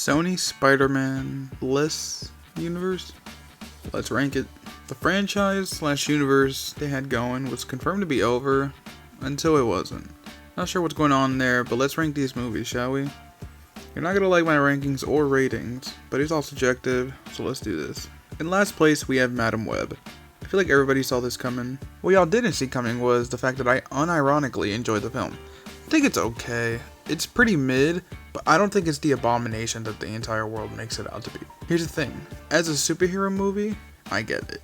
Sony Spider-Man Bliss universe? Let's rank it. The franchise slash universe they had going was confirmed to be over until it wasn't. Not sure what's going on there, but let's rank these movies, shall we? You're not gonna like my rankings or ratings, but it's all subjective, so let's do this. In last place, we have Madam Web. I feel like everybody saw this coming. What y'all didn't see coming was the fact that I unironically enjoyed the film. I think it's okay. It's pretty mid, but I don't think it's the abomination that the entire world makes it out to be. Here's the thing. As a superhero movie, I get it.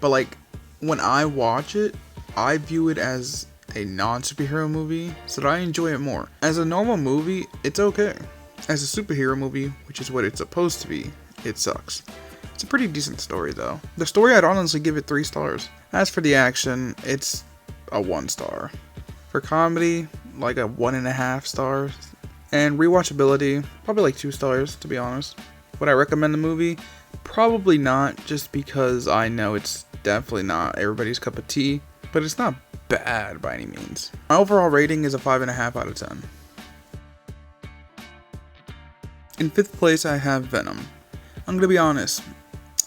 But like, when I watch it, I view it as a non-superhero movie, so that I enjoy it more. As a normal movie, it's okay. As a superhero movie, which is what it's supposed to be, it sucks. It's a pretty decent story though. The story, I'd honestly give it 3 stars. As for the action, it's a 1 star. For comedy, like a 1.5 stars. And rewatchability, probably like 2 stars, to be honest. Would I recommend the movie? Probably not, just because I know it's definitely not everybody's cup of tea, but it's not bad by any means. My overall rating is a 5.5 out of 10. In 5th place, I have Venom. I'm gonna be honest,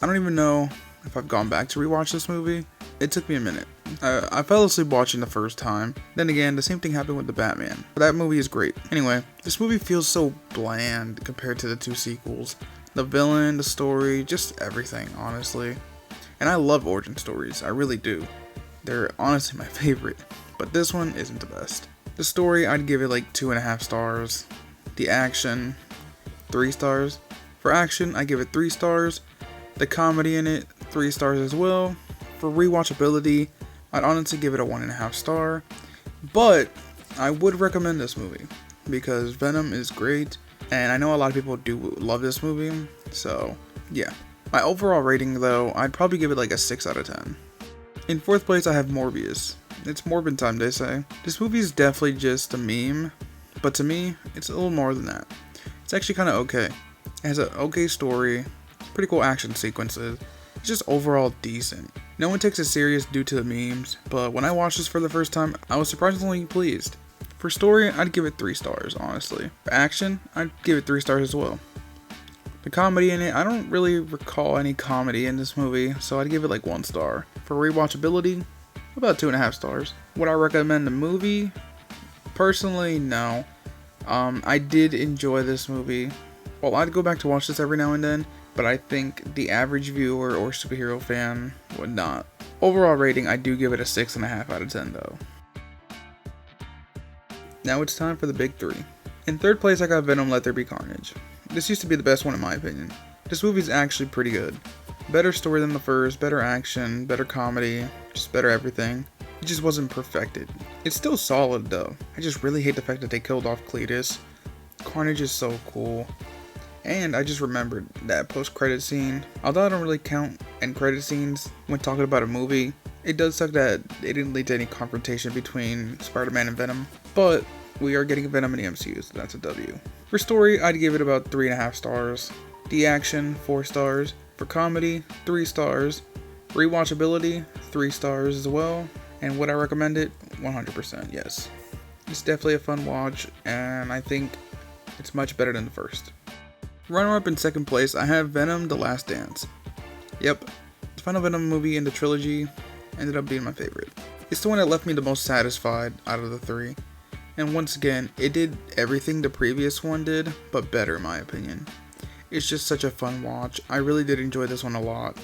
I don't even know if I've gone back to rewatch this movie. It took me a minute. I fell asleep watching the first time. Then again, the same thing happened with the Batman. That movie is great. Anyway, this movie feels so bland compared to the 2 sequels. The villain, the story, just everything, honestly. And I love origin stories, I really do. They're honestly my favorite, but this one isn't the best. The story, I'd give it like 2.5 stars. The action, 3 stars. For action, I give it 3 stars. The comedy in it, 3 stars as well. For rewatchability, I'd honestly give it a 1.5 star. But I would recommend this movie because Venom is great, and I know a lot of people do love this movie, so yeah. My overall rating though, I'd probably give it like a 6 out of 10. In 4th place, I have Morbius. It's Morbin time, they say. This movie is definitely just a meme, but to me, it's a little more than that. It's actually kind of okay. It has an okay story, pretty cool action sequences. It's just overall decent. No one takes it serious due to the memes, but when I watched this for the first time, I was surprisingly pleased. For story, I'd give it 3 stars, honestly. For action, I'd give it 3 stars as well. The comedy in it, I don't really recall any comedy in this movie, so I'd give it like 1 star. For rewatchability, about 2.5 stars. Would I recommend the movie? Personally, no. I did enjoy this movie. Well, I'd go back to watch this every now and then, but I think the average viewer or superhero fan would not. Overall rating, I do give it a 6.5 out of 10 though. Now it's time for the big 3. In 3rd place, I got Venom Let There Be Carnage. This used to be the best one in my opinion. This movie's actually pretty good. Better story than the first, better action, better comedy, just better everything. It just wasn't perfected. It's still solid though. I just really hate the fact that they killed off Cletus. Carnage is so cool. And I just remembered that post-credit scene. Although I don't really count end credit scenes when talking about a movie, it does suck that it didn't lead to any confrontation between Spider-Man and Venom. But we are getting Venom in the MCU, so that's a W. For story, I'd give it about 3.5 stars. The action, 4 stars. For comedy, 3 stars. Rewatchability, 3 stars as well. And would I recommend it? 100% yes. It's definitely a fun watch, and I think it's much better than the first. Runner-up in 2nd place, I have Venom: The Last Dance. Yep, the final Venom movie in the trilogy ended up being my favorite. It's the one that left me the most satisfied out of the 3. And once again, it did everything the previous one did, but better in my opinion. It's just such a fun watch. I really did enjoy this one a lot.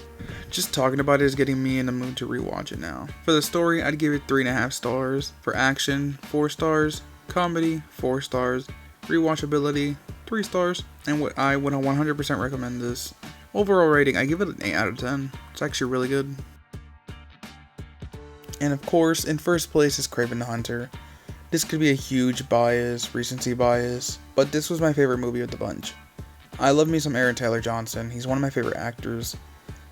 Just talking about it is getting me in the mood to rewatch it now. For the story, I'd give it 3.5 stars. For action, 4 stars. Comedy, 4 stars. Rewatchability, 3 stars. And I would 100% recommend this. Overall rating, I give it an 8 out of 10. It's actually really good. And of course, in 1st place is Kraven the Hunter. This could be a huge bias, recency bias, but this was my favorite movie of the bunch. I love me some Aaron Taylor Johnson. He's one of my favorite actors.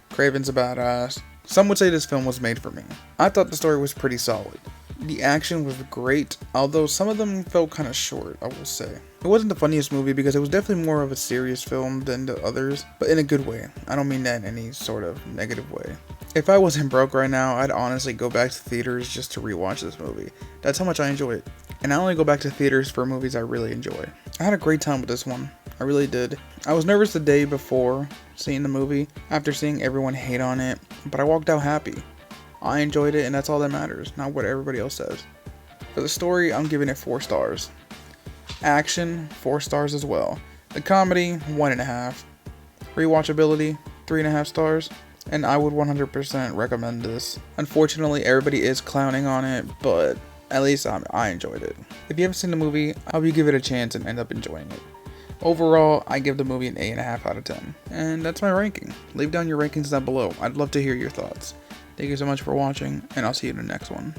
Kraven's a badass. Some would say this film was made for me. I thought the story was pretty solid. The action was great, although some of them felt kind of short, I will say. It wasn't the funniest movie because it was definitely more of a serious film than the others, but in a good way. I don't mean that in any sort of negative way. If I wasn't broke right now, I'd honestly go back to theaters just to rewatch this movie. That's how much I enjoy it. And I only go back to theaters for movies I really enjoy. I had a great time with this one. I really did. I was nervous the day before seeing the movie, after seeing everyone hate on it, but I walked out happy. I enjoyed it, and that's all that matters, not what everybody else says. For the story, I'm giving it 4 stars. Action, 4 stars as well. The comedy, 1.5. Rewatchability, 3.5 stars. And I would 100% recommend this. Unfortunately, everybody is clowning on it, but at least I enjoyed it. If you haven't seen the movie, I hope you give it a chance and end up enjoying it. Overall, I give the movie an 8.5 out of 10. And that's my ranking. Leave down your rankings down below. I'd love to hear your thoughts. Thank you so much for watching, and I'll see you in the next one.